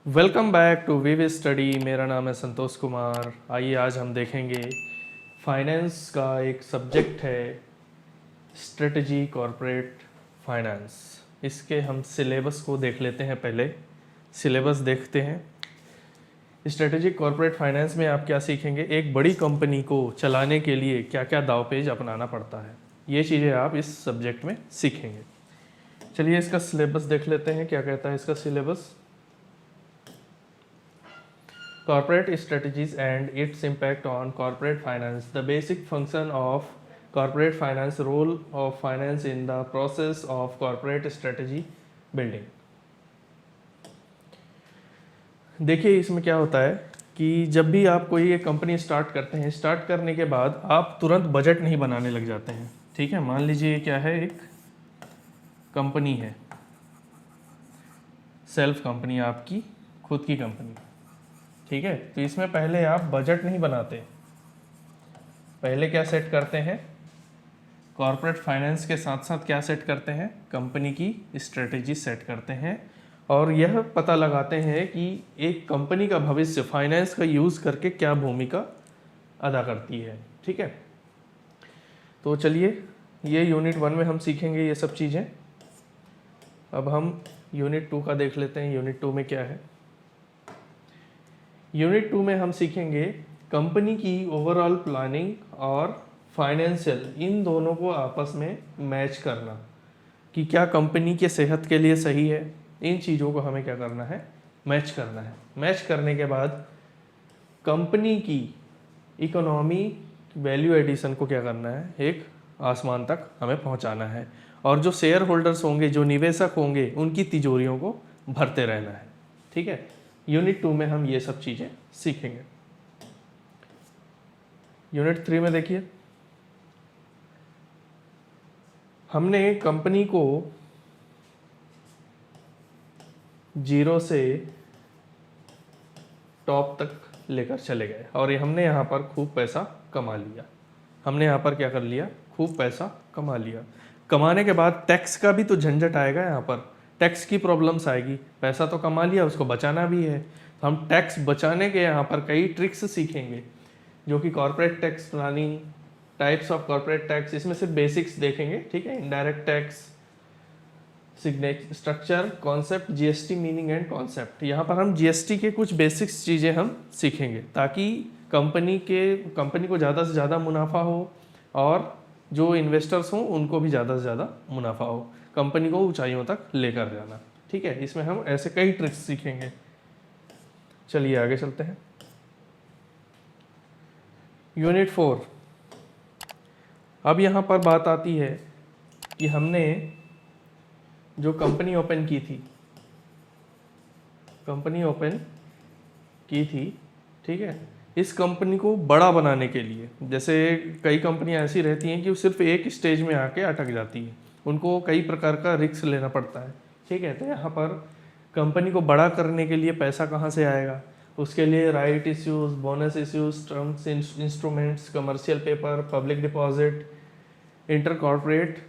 Welcome back to VV study. मेरा नाम है संतोष कुमार। आइए आज हम देखेंगे फाइनेंस का एक सब्जेक्ट है स्ट्रेटजी कॉरपोरेट फाइनेंस। इसके हम सिलेबस को देख लेते हैं। पहले सिलेबस देखते हैं। स्ट्रेटेजिक कॉरपोरेट फाइनेंस में आप क्या सीखेंगे, एक बड़ी कंपनी को चलाने के लिए क्या क्या दावपेच अपनाना पड़ता है, ये चीज़ें आप इस सब्जेक्ट में सीखेंगे। चलिए इसका सिलेबस देख लेते हैं, क्या कहता है इसका syllabus. Corporate strategies and its impact on corporate finance. The basic function of corporate finance, role of finance in the process of corporate strategy building. देखिए इसमें क्या होता है कि जब भी आप कोई एक कंपनी स्टार्ट करते हैं, स्टार्ट करने के बाद आप तुरंत बजट नहीं बनाने लग जाते हैं। ठीक है, मान लीजिए क्या है, एक कंपनी है, सेल्फ कंपनी, आपकी खुद की कंपनी। ठीक है, तो इसमें पहले आप बजट नहीं बनाते। पहले क्या सेट करते हैं, कॉर्पोरेट फाइनेंस के साथ साथ क्या सेट करते हैं, कंपनी की स्ट्रेटेजी सेट करते हैं और यह पता लगाते हैं कि एक कंपनी का भविष्य फाइनेंस का यूज़ करके क्या भूमिका अदा करती है। ठीक है, तो चलिए ये यूनिट 1 में हम सीखेंगे ये सब चीज़ें। अब हम यूनिट 2 का देख लेते हैं। यूनिट 2 में क्या है, यूनिट 2 में हम सीखेंगे कंपनी की ओवरऑल प्लानिंग और फाइनेंशियल, इन दोनों को आपस में मैच करना कि क्या कंपनी के सेहत के लिए सही है। इन चीज़ों को हमें क्या करना है, मैच करना है। मैच करने के बाद कंपनी की इकोनॉमी वैल्यू एडिशन को क्या करना है, एक आसमान तक हमें पहुंचाना है और जो शेयर होल्डर्स होंगे, जो निवेशक होंगे, उनकी तिजोरियों को भरते रहना है। ठीक है, यूनिट 2 में हम ये सब चीज़ें सीखेंगे। यूनिट 3 में देखिए, हमने कंपनी को जीरो से टॉप तक लेकर चले गए और हमने यहाँ पर खूब पैसा कमा लिया। हमने यहाँ पर क्या कर लिया, खूब पैसा कमा लिया। कमाने के बाद टैक्स का भी तो झंझट आएगा, यहाँ पर टैक्स की प्रॉब्लम्स आएगी। पैसा तो कमा लिया, उसको बचाना भी है, तो हम टैक्स बचाने के यहाँ पर कई ट्रिक्स सीखेंगे, जो कि corporate tax planning, types of corporate tax, इसमें से बेसिक्स देखेंगे। ठीक है, indirect tax, structure, concept, GST meaning and concept. यहाँ पर हम जीएसटी के कुछ बेसिक्स चीज़ें हम सीखेंगे ताकि कंपनी को ज़्यादा से ज़्यादा मुनाफा हो और जो इन्वेस्टर्स हों उनको भी ज़्यादा से ज़्यादा मुनाफा हो, कंपनी को ऊंचाइयों तक लेकर जाना। ठीक है, इसमें हम ऐसे कई ट्रिक्स सीखेंगे। चलिए आगे चलते हैं। यूनिट 4। अब यहाँ पर बात आती है कि हमने जो कंपनी ओपन की थी, ठीक है, इस कंपनी को बड़ा बनाने के लिए, जैसे कई कंपनियां ऐसी रहती हैं कि वो सिर्फ एक स्टेज में आके अटक जाती है, उनको कई प्रकार का रिस्क लेना पड़ता है। ठीक है, तो यहाँ पर कंपनी को बड़ा करने के लिए पैसा कहाँ से आएगा, उसके लिए right issues, bonus issues, terms instruments, commercial paper, public deposit, inter corporate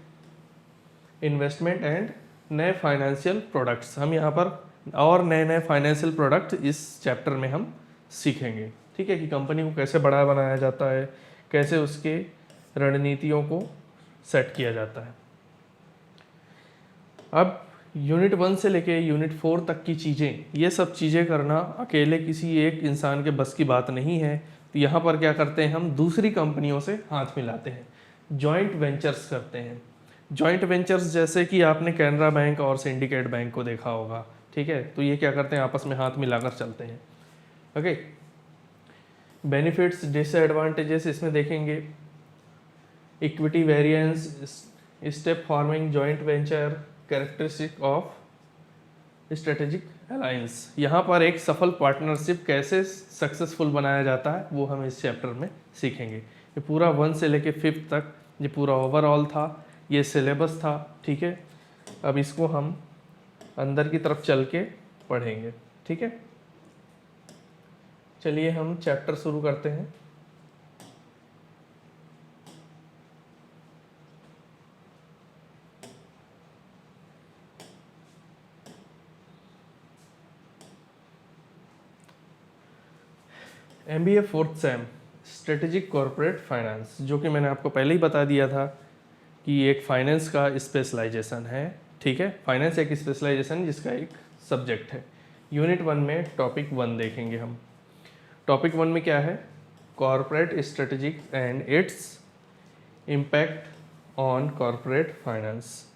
investment and नए फाइनेंशियल प्रोडक्ट्स, हम यहाँ पर और नए नए फाइनेंशियल प्रोडक्ट इस चैप्टर में हम सीखेंगे। ठीक है, कि कंपनी को कैसे बड़ा बनाया जाता है, कैसे उसके रणनीतियों को सेट किया जाता है। अब यूनिट 1 से लेके यूनिट 4 तक की चीज़ें, ये सब चीज़ें करना अकेले किसी एक इंसान के बस की बात नहीं है। तो यहाँ पर क्या करते हैं, हम दूसरी कंपनियों से हाथ मिलाते हैं, जॉइंट वेंचर्स करते हैं। जॉइंट वेंचर्स जैसे कि आपने कैनरा बैंक और सिंडिकेट बैंक को देखा होगा। ठीक है, तो ये क्या करते हैं, आपस में हाथ मिलाकर चलते हैं। ओके, बेनिफिट्स, डिसएडवांटेजेस इसमें देखेंगे। Equity variance, step forming joint venture, characteristic of strategic alliance. यहाँ पर एक सफल पार्टनरशिप कैसे सक्सेसफुल बनाया जाता है वो हम इस चैप्टर में सीखेंगे। ये पूरा 1 से लेके 5 तक ये पूरा ओवरऑल था, ये सिलेबस था। ठीक है, अब इसको हम अंदर की तरफ चल के पढ़ेंगे। ठीक है, चलिए हम चैप्टर शुरू करते हैं। MBA fourth same strategic corporate finance, जो कि मैंने आपको पहले ही बता दिया था कि एक फाइनेंस का स्पेशलाइजेशन है। ठीक है, फाइनेंस एक स्पेशलाइजेशन जिसका एक सब्जेक्ट है। यूनिट 1 में टॉपिक 1 देखेंगे हम। टॉपिक 1 में क्या है? Corporate strategic and its impact on corporate finance,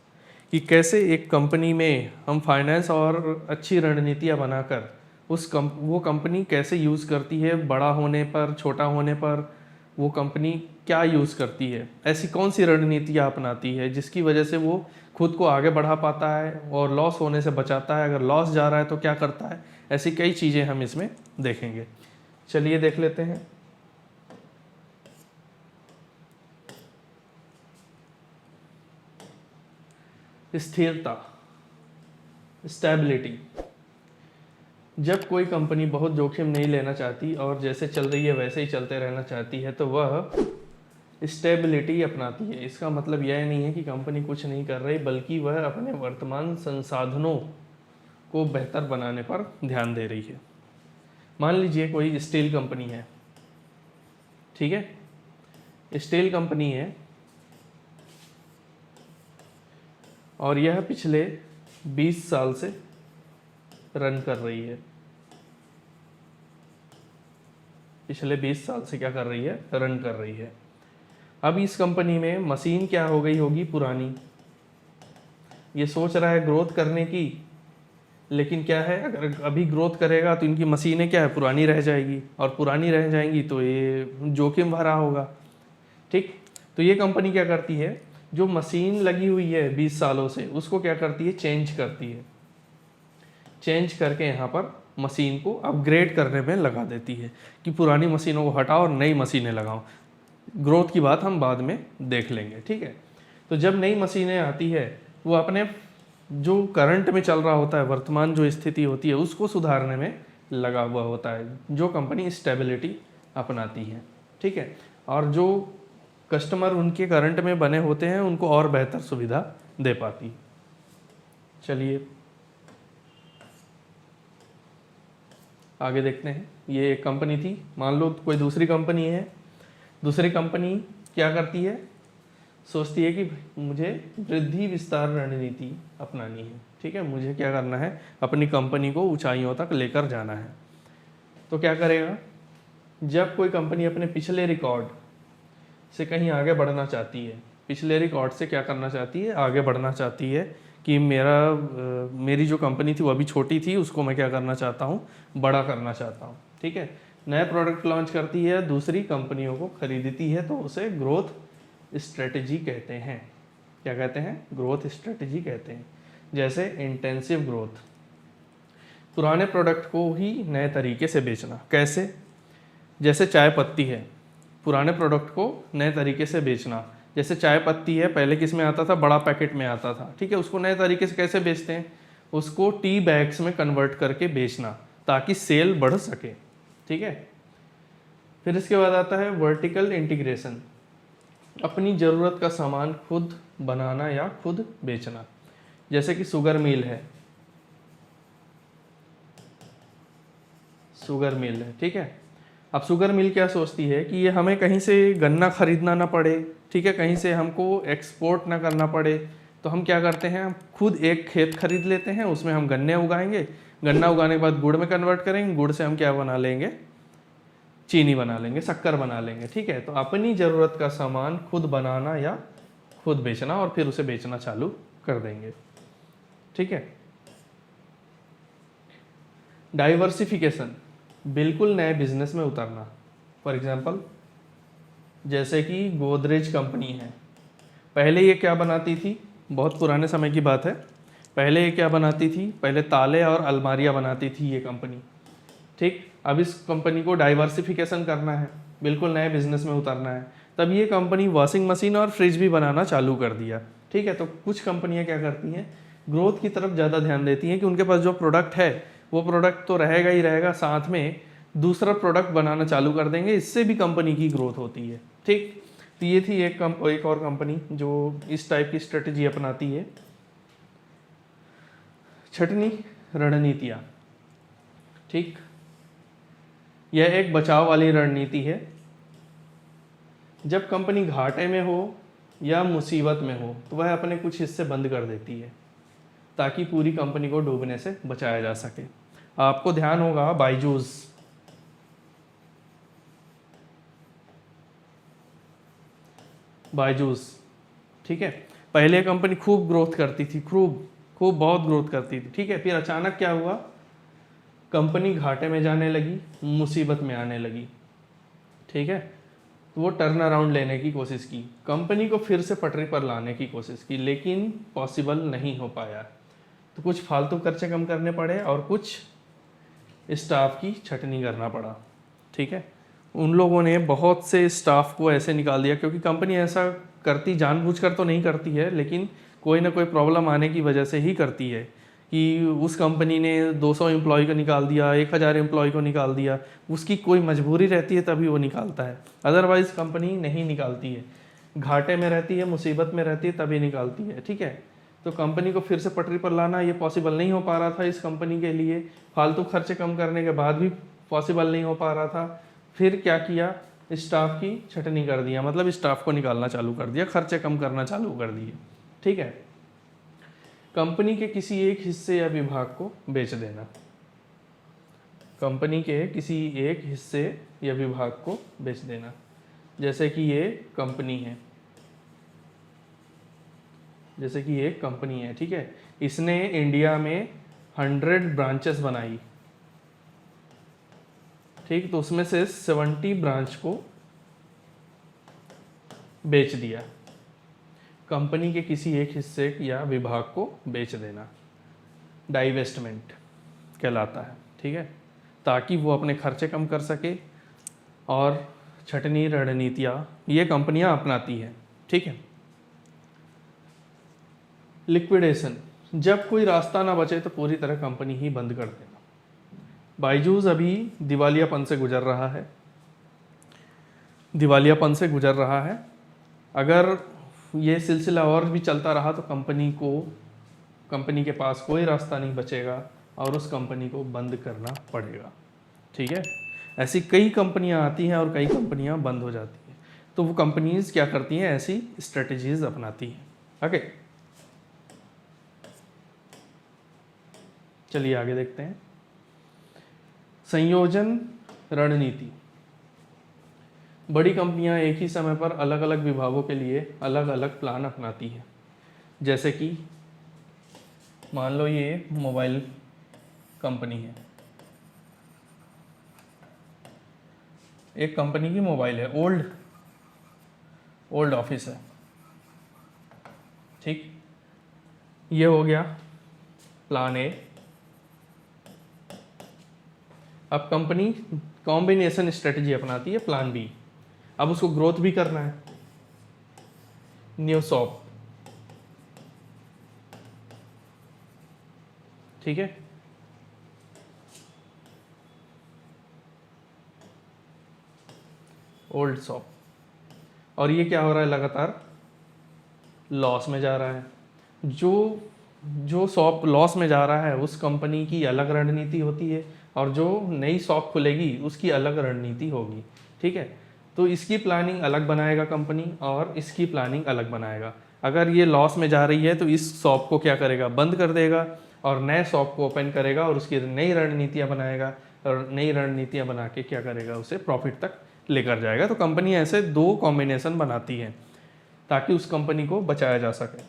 कि कैसे एक कंपनी में हम फाइनेंस और अच्छी रणनीतियाँ बनाकर वो कंपनी कैसे यूज़ करती है, बड़ा होने पर, छोटा होने पर वो कंपनी क्या यूज़ करती है, ऐसी कौन सी रणनीतियाँ अपनाती है जिसकी वजह से वो खुद को आगे बढ़ा पाता है और लॉस होने से बचाता है। अगर लॉस जा रहा है तो क्या करता है, ऐसी कई चीज़ें हम इसमें देखेंगे। चलिए देख लेते हैं। स्थिरता, स्टेबिलिटी। जब कोई कंपनी बहुत जोखिम नहीं लेना चाहती और जैसे चल रही है वैसे ही चलते रहना चाहती है तो वह स्टेबिलिटी अपनाती है। इसका मतलब यह नहीं है कि कंपनी कुछ नहीं कर रही, बल्कि वह अपने वर्तमान संसाधनों को बेहतर बनाने पर ध्यान दे रही है। मान लीजिए कोई स्टील कंपनी है, ठीक है, स्टील कंपनी है और यह पिछले 20 साल से रन कर रही है। पिछले 20 साल से क्या कर रही है? रन कर रही है। अब इस कंपनी में मशीन क्या हो गई होगी? पुरानी। ये सोच रहा है ग्रोथ करने की, लेकिन क्या है, अगर अभी ग्रोथ करेगा तो इनकी मशीनें क्या है? पुरानी रह जाएगी, और पुरानी रह जाएंगी तो ये जोखिम भरा होगा। ठीक, तो ये कंपनी क्या करती है, जो मशीन लगी हुई है 20 सालों से, उसको क्या करती है? चेंज करती है। चेंज करके यहाँ पर मशीन को अपग्रेड करने में लगा देती है कि पुरानी मशीनों को हटाओ और नई मशीनें लगाओ। ग्रोथ की बात हम बाद में देख लेंगे। ठीक है, तो जब नई मशीनें आती है वो अपने जो करंट में चल रहा होता है, वर्तमान जो स्थिति होती है, उसको सुधारने में लगा हुआ होता है, जो कंपनी स्टेबिलिटी अपनाती है। ठीक है, और जो कस्टमर उनके करंट में बने होते हैं उनको और बेहतर सुविधा दे पाती है। चलिए आगे देखते हैं। ये एक कंपनी थी, मान लो कोई दूसरी कंपनी है। दूसरी कंपनी क्या करती है? सोचती है कि मुझे वृद्धि विस्तार रणनीति अपनानी है। ठीक है, मुझे क्या करना है? अपनी कंपनी को ऊंचाइयों तक लेकर जाना है। तो क्या करेगा? जब कोई कंपनी अपने पिछले रिकॉर्ड से कहीं आगे बढ़ना चाहती है, पिछले रिकॉर्ड से क्या करना चाहती है? आगे बढ़ना चाहती है कि मेरी जो कंपनी थी वो अभी छोटी थी, उसको मैं क्या करना चाहता हूँ? बड़ा करना चाहता हूँ। ठीक है, नए प्रोडक्ट लॉन्च करती है, दूसरी कंपनियों को खरीदती है, तो उसे ग्रोथ स्ट्रेटजी कहते हैं। क्या कहते हैं? ग्रोथ स्ट्रेटजी कहते हैं। जैसे इंटेंसिव ग्रोथ, पुराने प्रोडक्ट को ही नए तरीके से बेचना। कैसे? जैसे चाय पत्ती है, पुराने प्रोडक्ट को नए तरीके से बेचना। जैसे चाय पत्ती है, पहले किस में आता था? बड़ा पैकेट में आता था। ठीक है, उसको नए तरीके से कैसे बेचते हैं? उसको टी बैग्स में कन्वर्ट करके बेचना, ताकि सेल बढ़ सके। ठीक है, फिर इसके बाद आता है वर्टिकल इंटीग्रेशन, अपनी ज़रूरत का सामान खुद बनाना या खुद बेचना। जैसे कि शुगर मिल है, शुगर मिल है, ठीक है। अब शुगर मिल क्या सोचती है कि ये हमें कहीं से गन्ना खरीदना ना पड़े, ठीक है, कहीं से हमको एक्सपोर्ट ना करना पड़े, तो हम क्या करते हैं? हम खुद एक खेत खरीद लेते हैं, उसमें हम गन्ने उगाएंगे, गन्ना उगाने के बाद गुड़ में कन्वर्ट करेंगे, गुड़ से हम क्या बना लेंगे? चीनी बना लेंगे, शक्कर बना लेंगे। ठीक है, तो अपनी ज़रूरत का सामान खुद बनाना या खुद बेचना, और फिर उसे बेचना चालू कर देंगे। ठीक है, डाइवर्सिफिकेशन, बिल्कुल नए बिजनेस में उतरना। फॉर एग्जांपल, जैसे कि गोदरेज कंपनी है, पहले ये क्या बनाती थी? बहुत पुराने समय की बात है। पहले ये क्या बनाती थी? पहले ताले और अलमारियाँ बनाती थी ये कंपनी। ठीक, अब इस कंपनी को डाइवर्सिफिकेशन करना है, बिल्कुल नए बिजनेस में उतरना है, तब ये कंपनी वॉशिंग मशीन और फ्रिज भी बनाना चालू कर दिया। ठीक है, तो कुछ कंपनियां क्या करती हैं? ग्रोथ की तरफ ज़्यादा ध्यान देती हैं कि उनके पास जो प्रोडक्ट है वो प्रोडक्ट तो रहेगा ही रहेगा, साथ में दूसरा प्रोडक्ट बनाना चालू कर देंगे, इससे भी कंपनी की ग्रोथ होती है। ठीक, तो ये थी एक और कंपनी जो इस टाइप की स्ट्रेटजी अपनाती है। छठवीं, रणनीतियाँ। ठीक, यह एक बचाव वाली रणनीति है। जब कंपनी घाटे में हो या मुसीबत में हो तो वह अपने कुछ हिस्से बंद कर देती है ताकि पूरी कंपनी को डूबने से बचाया जा सके। आपको ध्यान होगा बायजूस, ठीक है, पहले कंपनी खूब ग्रोथ करती थी, खूब बहुत ग्रोथ करती थी, ठीक है। फिर अचानक क्या हुआ, कंपनी घाटे में जाने लगी, मुसीबत में आने लगी, ठीक है। तो वो टर्न अराउंड लेने की कोशिश की, कंपनी को फिर से पटरी पर लाने की कोशिश की, लेकिन पॉसिबल नहीं हो पाया। तो कुछ फालतू खर्चे कम करने पड़े और कुछ स्टाफ की छटनी करना पड़ा, ठीक है। उन लोगों ने बहुत से स्टाफ को ऐसे निकाल दिया, क्योंकि कंपनी ऐसा करती जानबूझकर तो नहीं करती है, लेकिन कोई ना कोई प्रॉब्लम आने की वजह से ही करती है कि उस कंपनी ने 200 एम्प्लॉय को निकाल दिया, 1000 एम्प्लॉय को निकाल दिया, उसकी कोई मजबूरी रहती है तभी वो निकालता है, अदरवाइज़ कंपनी नहीं निकालती है। घाटे में रहती है, मुसीबत में रहती है तभी निकालती है, ठीक है। तो कंपनी को फिर से पटरी पर लाना ये पॉसिबल नहीं हो पा रहा था इस कंपनी के लिए, फालतू खर्चे कम करने के बाद भी पॉसिबल नहीं हो पा रहा था। फिर क्या किया, स्टाफ की छटनी कर दिया, मतलब स्टाफ को निकालना चालू कर दिया, खर्चे कम करना चालू कर दिए, ठीक है। कंपनी के किसी एक हिस्से या विभाग को बेच देना, कंपनी के किसी एक हिस्से या विभाग को बेच देना। जैसे कि ये कंपनी है, जैसे कि ये कंपनी है, ठीक है, इसने इंडिया में 100 ब्रांचेस बनाई, ठीक, तो उसमें से 70 ब्रांच को बेच दिया। कंपनी के किसी एक हिस्से या विभाग को बेच देना डाइवेस्टमेंट कहलाता है, ठीक है, ताकि वो अपने खर्चे कम कर सके और छटनी रणनीतियाँ ये कंपनियां अपनाती हैं, ठीक है। लिक्विडेशन, जब कोई रास्ता ना बचे तो पूरी तरह कंपनी ही बंद कर देना। बायजूस अभी दिवालियापन से गुजर रहा है, दिवालियापन से गुजर रहा है। अगर ये सिलसिला और भी चलता रहा तो कंपनी के पास कोई रास्ता नहीं बचेगा और उस कंपनी को बंद करना पड़ेगा, ठीक है। ऐसी कई कंपनियां आती हैं और कई कंपनियां बंद हो जाती हैं, तो वो कंपनीज क्या करती हैं, ऐसी स्ट्रेटजीज अपनाती हैं, ओके। चलिए आगे देखते हैं। संयोजन रणनीति, बड़ी कंपनियां एक ही समय पर अलग अलग विभागों के लिए अलग अलग प्लान अपनाती हैं। जैसे कि मान लो ये मोबाइल कंपनी है, एक कंपनी की मोबाइल है, ओल्ड ऑफिस है, ठीक, ये हो गया प्लान ए। अब कंपनी कॉम्बिनेशन स्ट्रेटजी अपनाती है, प्लान बी। अब उसको ग्रोथ भी करना है, न्यू शॉप, ठीक है। ओल्ड शॉप, और ये क्या हो रहा है, लगातार लॉस में जा रहा है। जो शॉप लॉस में जा रहा है उस कंपनी की अलग रणनीति होती है और जो नई शॉप खुलेगी उसकी अलग रणनीति होगी, ठीक है। तो इसकी प्लानिंग अलग बनाएगा कंपनी और इसकी प्लानिंग अलग बनाएगा। अगर ये लॉस में जा रही है तो इस शॉप को क्या करेगा, बंद कर देगा और नए शॉप को ओपन करेगा और उसकी नई रणनीतियाँ बनाएगा और नई रणनीतियाँ बना के क्या करेगा, उसे प्रॉफिट तक लेकर जाएगा। तो कंपनी ऐसे 2 कॉम्बिनेशन बनाती है ताकि उस कंपनी को बचाया जा सके।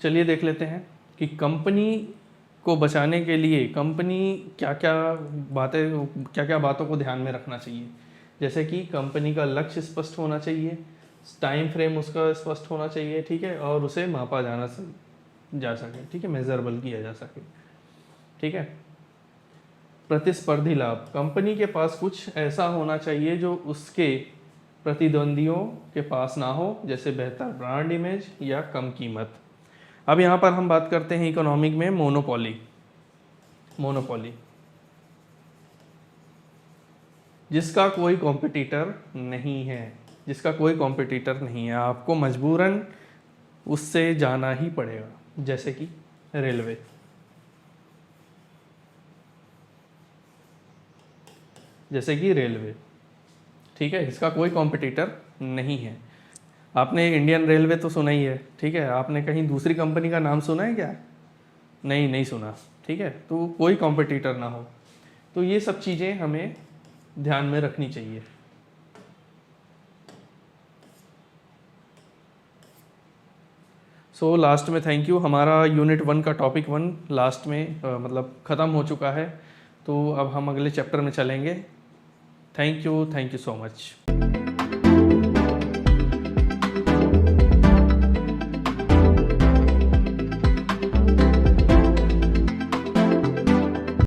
चलिए देख लेते हैं कि कंपनी को बचाने के लिए कंपनी क्या क्या बातों को ध्यान में रखना चाहिए। जैसे कि कंपनी का लक्ष्य स्पष्ट होना चाहिए, टाइम फ्रेम उसका स्पष्ट होना चाहिए, ठीक है, और उसे मापा जा सके, ठीक है, मेजरेबल किया जा सके, ठीक है। प्रतिस्पर्धी लाभ, कंपनी के पास कुछ ऐसा होना चाहिए जो उसके प्रतिद्वंदियों के पास ना हो, जैसे बेहतर ब्रांड इमेज या कम कीमत। अब यहाँ पर हम बात करते हैं इकोनॉमिक में मोनोपोली, जिसका कोई कॉम्पिटिटर नहीं है, आपको मजबूरन उससे जाना ही पड़ेगा। जैसे कि रेलवे। जैसे कि रेलवे, ठीक है, इसका कोई कॉम्पिटिटर नहीं है। आपने इंडियन रेलवे तो सुना ही है, ठीक है, आपने कहीं दूसरी कंपनी का नाम सुना है क्या? नहीं, नहीं सुना, ठीक है, तो कोई कॉम्पिटिटर ना हो। तो ये सब चीज़ें हमें ध्यान में रखनी चाहिए। सो लास्ट में थैंक यू, हमारा यूनिट 1 का टॉपिक 1 लास्ट में मतलब ख़त्म हो चुका है। तो अब हम अगले चैप्टर में चलेंगे। Thank you so much.